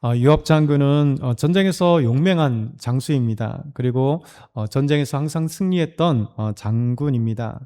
요압 장군은 전쟁에서 용맹한 장수입니다. 그리고 전쟁에서 항상 승리했던 장군입니다.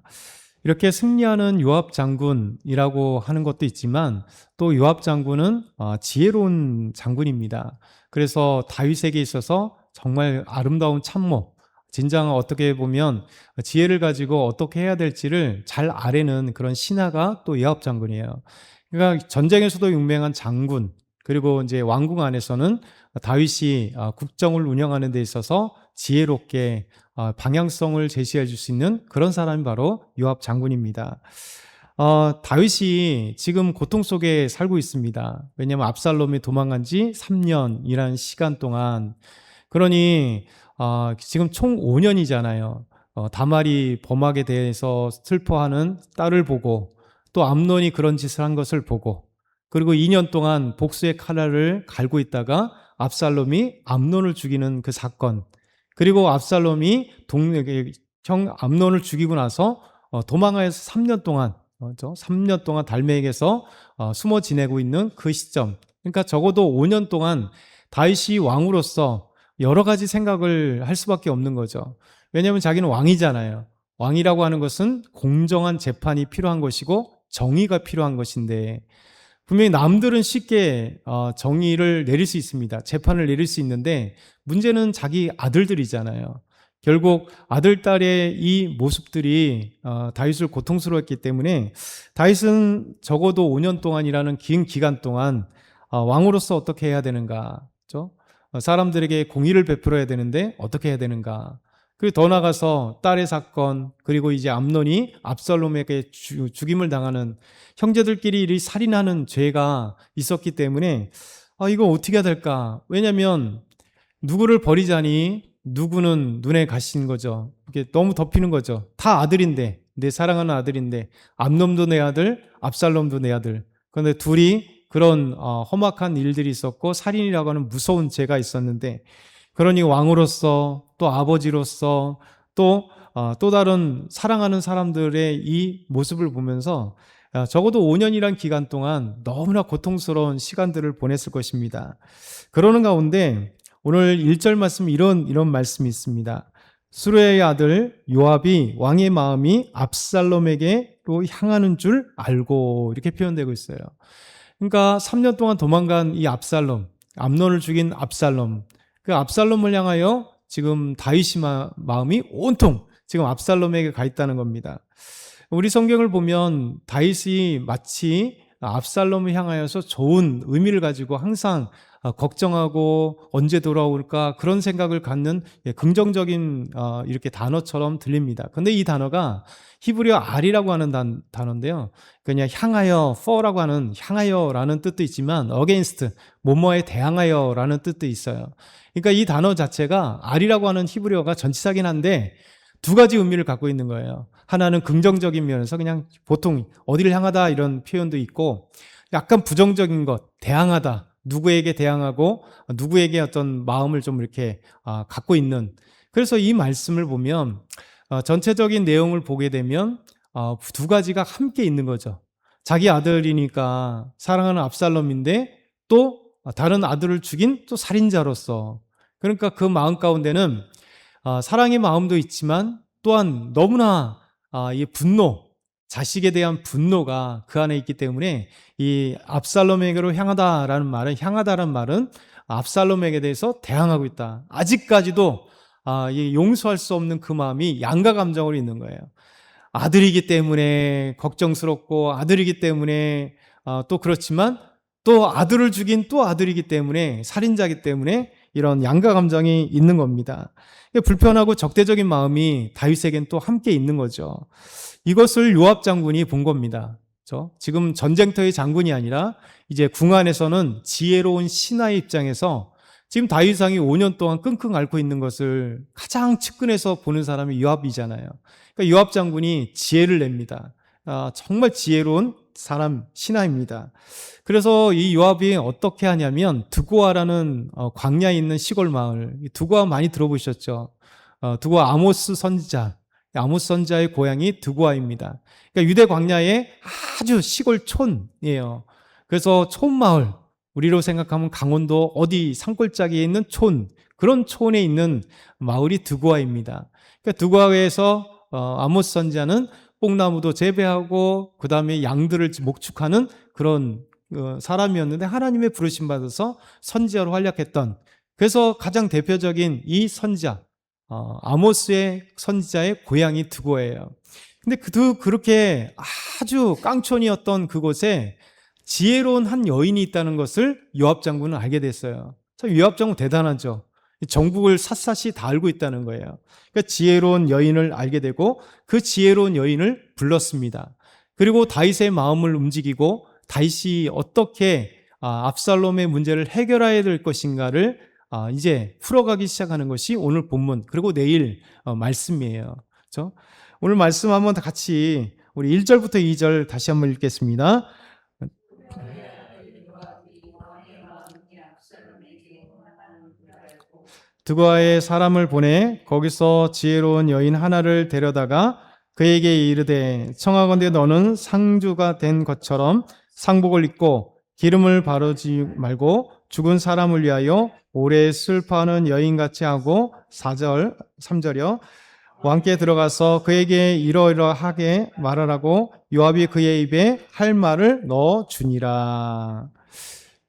이렇게 승리하는 요압 장군이라고 하는 것도 있지만 또 요압 장군은 지혜로운 장군입니다. 그래서 다윗에게 있어서 정말 아름다운 참모, 진정 어떻게 보면 지혜를 가지고 어떻게 해야 될지를 잘 아뢰는 그런 신하가 또 요압 장군이에요. 그러니까 전쟁에서도 용맹한 장군, 그리고 이제 왕궁 안에서는 다윗이 국정을 운영하는 데 있어서 지혜롭게 방향성을 제시해 줄 수 있는 그런 사람이 바로 요압 장군입니다. 다윗이 지금 고통 속에 살고 있습니다. 왜냐하면 압살롬이 도망간 지 3년이라는 시간 동안, 그러니 지금 총 5년이잖아요. 다말이 범악에 대해서 슬퍼하는 딸을 보고, 또 암논이 그런 짓을 한 것을 보고, 그리고 2년 동안 복수의 칼날을 갈고 있다가 압살롬이 암논을 죽이는 그 사건, 그리고 압살롬이 형 암논을 죽이고 나서 도망하여서 3년 동안 3년 동안 달메익에서 숨어 지내고 있는 그 시점, 그러니까 적어도 5년 동안 다윗이 왕으로서 여러 가지 생각을 할 수밖에 없는 거죠. 왜냐하면 자기는 왕이잖아요. 왕이라고 하는 것은 공정한 재판이 필요한 것이고 정의가 필요한 것인데, 분명히 남들은 쉽게 정의를 내릴 수 있습니다. 재판을 내릴 수 있는데 문제는 자기 아들들이잖아요. 결국 아들, 딸의 이 모습들이 다윗을 고통스러웠기 때문에 다윗은 적어도 5년 동안이라는 긴 기간 동안 왕으로서 어떻게 해야 되는가, 그렇죠? 사람들에게 공의를 베풀어야 되는데 어떻게 해야 되는가. 그리고 더 나아가서 딸의 사건, 그리고 이제 암논이 압살롬에게 죽임을 당하는, 형제들끼리 이 살인하는 죄가 있었기 때문에 이거 어떻게 해야 될까? 왜냐하면 누구를 버리자니 누구는 눈에 가시는 거죠. 이게 너무 덮이는 거죠. 다 아들인데, 내 사랑하는 아들인데, 암논도 내 아들, 압살롬도 내 아들. 그런데 둘이 그런 험악한 일들이 있었고 살인이라고 하는 무서운 죄가 있었는데, 그러니 왕으로서 또 아버지로서 또 다른 사랑하는 사람들의 이 모습을 보면서 적어도 5년이란 기간 동안 너무나 고통스러운 시간들을 보냈을 것입니다. 그러는 가운데 오늘 1절 말씀 이런 말씀이 있습니다. 수르야의 아들 요압이 왕의 마음이 압살롬에게로 향하는 줄 알고, 이렇게 표현되고 있어요. 그러니까 3년 동안 도망간 이 압살롬, 암논을 죽인 압살롬, 그 압살롬을 향하여 지금 다윗의 마음이 온통 지금 압살롬에게 가 있다는 겁니다. 우리 성경을 보면 다윗이 마치 압살롬을 향하여서 좋은 의미를 가지고 항상 걱정하고 언제 돌아올까 그런 생각을 갖는 긍정적인 이렇게 단어처럼 들립니다. 근데 이 단어가 히브리어 알이라고 하는 단어인데요. 그냥 향하여, for라고 하는 향하여라는 뜻도 있지만 against, 뭐뭐에 대항하여라는 뜻도 있어요. 그러니까 이 단어 자체가 알이라고 하는 히브리어가 전치사긴 한데 두 가지 의미를 갖고 있는 거예요. 하나는 긍정적인 면에서 그냥 보통 어디를 향하다 이런 표현도 있고, 약간 부정적인 것, 대항하다, 누구에게 대항하고 누구에게 어떤 마음을 좀 이렇게 갖고 있는. 그래서 이 말씀을 보면 전체적인 내용을 보게 되면 두 가지가 함께 있는 거죠. 자기 아들이니까 사랑하는 압살롬인데 또 다른 아들을 죽인 또 살인자로서, 그러니까 그 마음 가운데는 사랑의 마음도 있지만 또한 너무나 이 분노, 자식에 대한 분노가 그 안에 있기 때문에 이 압살롬에게로 향하다라는 말은 압살롬에게 대해서 대항하고 있다. 아직까지도 용서할 수 없는 그 마음이 양가 감정으로 있는 거예요. 아들이기 때문에 걱정스럽고, 아들이기 때문에 또 그렇지만, 또 아들을 죽인 또 아들이기 때문에, 살인자이기 때문에 이런 양가 감정이 있는 겁니다. 불편하고 적대적인 마음이 다윗에겐 또 함께 있는 거죠. 이것을 요압 장군이 본 겁니다. 그렇죠? 지금 전쟁터의 장군이 아니라 이제 궁 안에서는 지혜로운 신하의 입장에서 지금 다윗 왕이 5년 동안 끙끙 앓고 있는 것을 가장 측근에서 보는 사람이 요압이잖아요. 그러니까 요압 장군이 지혜를 냅니다. 정말 지혜로운 사람, 신하입니다. 그래서 이 요압이 어떻게 하냐면 드고아라는 광야에 있는 시골 마을, 드고아 많이 들어보셨죠? 드고아 아모스 선지자의 고향이 드고아입니다. 그러니까 유대 광야의 아주 시골 촌이에요. 그래서 촌마을, 우리로 생각하면 강원도 어디 산골짜기에 있는 촌, 그런 촌에 있는 마을이 드고아입니다. 그러니까 드고아에서 아모스 선지자는 뽕나무도 재배하고 그 다음에 양들을 목축하는 그런 사람이었는데 하나님의 부르심 받아서 선지자로 활약했던, 그래서 가장 대표적인 이 선지자 아모스의 선지자의 고향이 드고아예요. 근데 그렇게 아주 깡촌이었던 그곳에 지혜로운 한 여인이 있다는 것을 요압 장군은 알게 됐어요. 참 요압 장군 대단하죠. 전국을 샅샅이 다 알고 있다는 거예요. 그러니까 지혜로운 여인을 알게 되고 그 지혜로운 여인을 불렀습니다. 그리고 다윗의 마음을 움직이고 다윗이 어떻게 압살롬의 문제를 해결해야 될 것인가를 이제 풀어가기 시작하는 것이 오늘 본문 그리고 내일 말씀이에요. 그렇죠? 오늘 말씀 한번 다 같이 우리 1절부터 2절 다시 한번 읽겠습니다. 드고아에 사람을 보내 거기서 지혜로운 여인 하나를 데려다가 그에게 이르되 청하건대 너는 상주가 된 것처럼 상복을 입고 기름을 바르지 말고 죽은 사람을 위하여 오래 슬퍼하는 여인같이 하고 3절이요 왕께 들어가서 그에게 이러이러하게 말하라고 요압이 그의 입에 할 말을 넣어 주니라.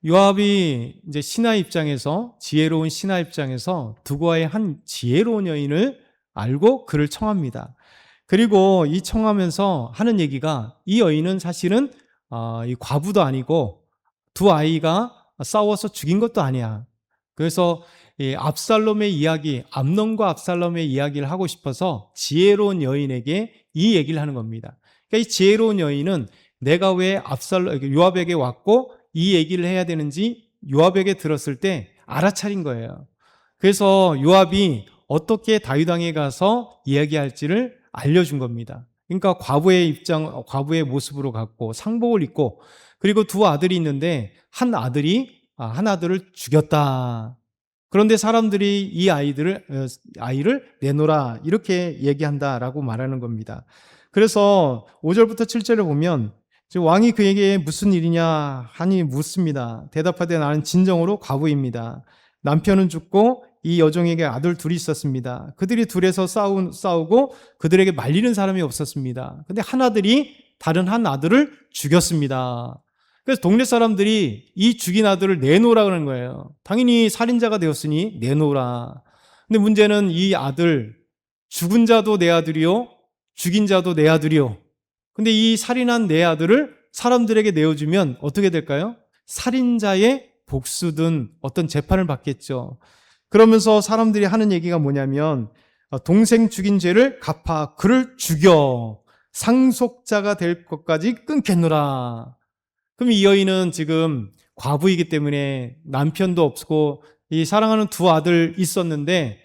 요압이 이제 신하 입장에서, 지혜로운 신하 입장에서 드고아의 한 지혜로운 여인을 알고 그를 청합니다. 그리고 이 청하면서 하는 얘기가, 이 여인은 사실은 이 과부도 아니고 두 아이가 싸워서 죽인 것도 아니야. 그래서 이 압살롬의 이야기, 암논과 압살롬의 이야기를 하고 싶어서 지혜로운 여인에게 이 얘기를 하는 겁니다. 그러니까 이 지혜로운 여인은 내가 왜 요압에게 왔고 이 얘기를 해야 되는지 요압에게 들었을 때 알아차린 거예요. 그래서 요압이 어떻게 다윗 왕에 가서 이야기할지를 알려준 겁니다. 그러니까 과부의 모습으로 갖고 상복을 입고, 그리고 두 아들이 있는데 한 아들을 죽였다. 그런데 사람들이 이 아이를 내놓으라 이렇게 얘기한다라고 말하는 겁니다. 그래서 5절부터 7절을 보면 왕이 그에게 무슨 일이냐 하니 묻습니다. 대답하되 나는 진정으로 과부입니다. 남편은 죽고 이 여종에게 아들 둘이 있었습니다. 그들이 둘에서 싸우고 그들에게 말리는 사람이 없었습니다. 근데 한 아들이 다른 한 아들을 죽였습니다. 그래서 동네 사람들이 이 죽인 아들을 내놓으라 그러는 거예요. 당연히 살인자가 되었으니 내놓으라. 근데 문제는 이 아들, 죽은 자도 내 아들이요, 죽인 자도 내 아들이요. 근데 이 살인한 내 아들을 사람들에게 내어주면 어떻게 될까요? 살인자의 복수든 어떤 재판을 받겠죠. 그러면서 사람들이 하는 얘기가 뭐냐면 동생 죽인 죄를 갚아 그를 죽여 상속자가 될 것까지 끊겠노라. 그럼 이 여인은 지금 과부이기 때문에 남편도 없고 이 사랑하는 두 아들 있었는데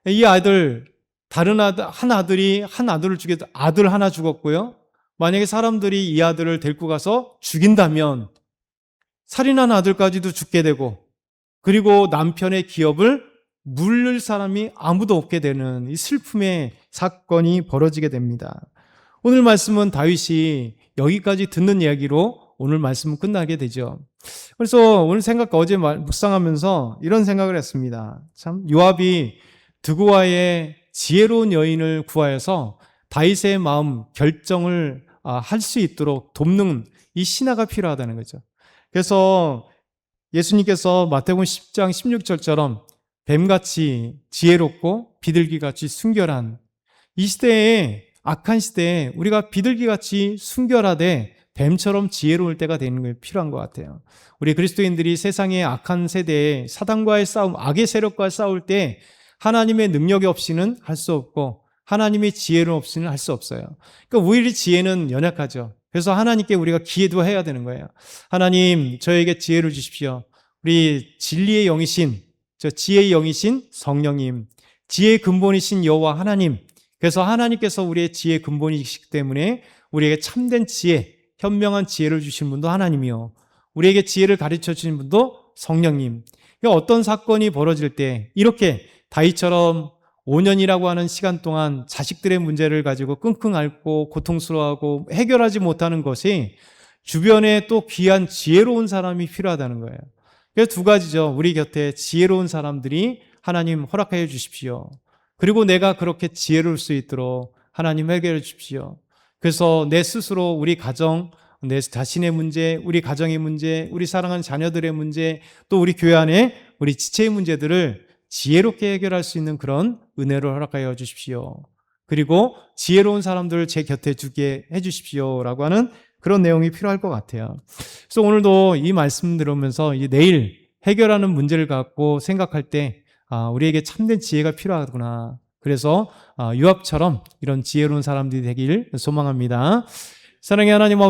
이 아들 한 아들을 죽여도 아들 하나 죽었고요. 만약에 사람들이 이 아들을 데리고 가서 죽인다면 살인한 아들까지도 죽게 되고, 그리고 남편의 기업을 물릴 사람이 아무도 없게 되는 이 슬픔의 사건이 벌어지게 됩니다. 오늘 말씀은 다윗이 여기까지 듣는 이야기로 오늘 말씀은 끝나게 되죠. 그래서 오늘 어제 묵상하면서 이런 생각을 했습니다. 참 요압이 드고아의 지혜로운 여인을 구하여서 다윗의 마음 결정을 할 수 있도록 돕는 이 신하가 필요하다는 거죠. 그래서 예수님께서 마태복음 10장 16절처럼 뱀같이 지혜롭고 비둘기같이 순결한 이 시대에, 악한 시대에 우리가 비둘기같이 순결하되 뱀처럼 지혜로울 때가 되는 게 필요한 것 같아요. 우리 그리스도인들이 세상의 악한 세대에 사단과의 싸움, 악의 세력과 싸울 때 하나님의 능력이 없이는 할 수 없고 하나님의 지혜는 없이는 할 수 없어요. 그러니까 오히려 지혜는 연약하죠. 그래서 하나님께 우리가 기도해야 되는 거예요. 하나님, 저에게 지혜를 주십시오. 우리 진리의 영이신, 지혜의 영이신 성령님, 지혜의 근본이신 여호와 하나님, 그래서 하나님께서 우리의 지혜의 근본이시기 때문에 우리에게 참된 지혜, 현명한 지혜를 주신 분도 하나님이요, 우리에게 지혜를 가르쳐 주신 분도 성령님. 그러니까 어떤 사건이 벌어질 때 이렇게 다윗처럼 5년이라고 하는 시간 동안 자식들의 문제를 가지고 끙끙 앓고 고통스러워하고 해결하지 못하는 것이, 주변에 또 귀한 지혜로운 사람이 필요하다는 거예요. 그래서 두 가지죠. 우리 곁에 지혜로운 사람들이 하나님 허락하여 주십시오. 그리고 내가 그렇게 지혜로울 수 있도록 하나님 해결해 주십시오. 그래서 내 스스로 우리 가정, 내 자신의 문제, 우리 가정의 문제, 우리 사랑하는 자녀들의 문제, 또 우리 교회 안에 우리 지체의 문제들을 지혜롭게 해결할 수 있는 그런 은혜를 허락하여 주십시오. 그리고 지혜로운 사람들을 제 곁에 두게 해 주십시오라고 하는 그런 내용이 필요할 것 같아요. 그래서 오늘도 이 말씀 들으면서 이제 내일 해결하는 문제를 갖고 생각할 때 우리에게 참된 지혜가 필요하구나. 그래서 요압처럼 이런 지혜로운 사람들이 되길 소망합니다. 사랑의 하나님 아버지,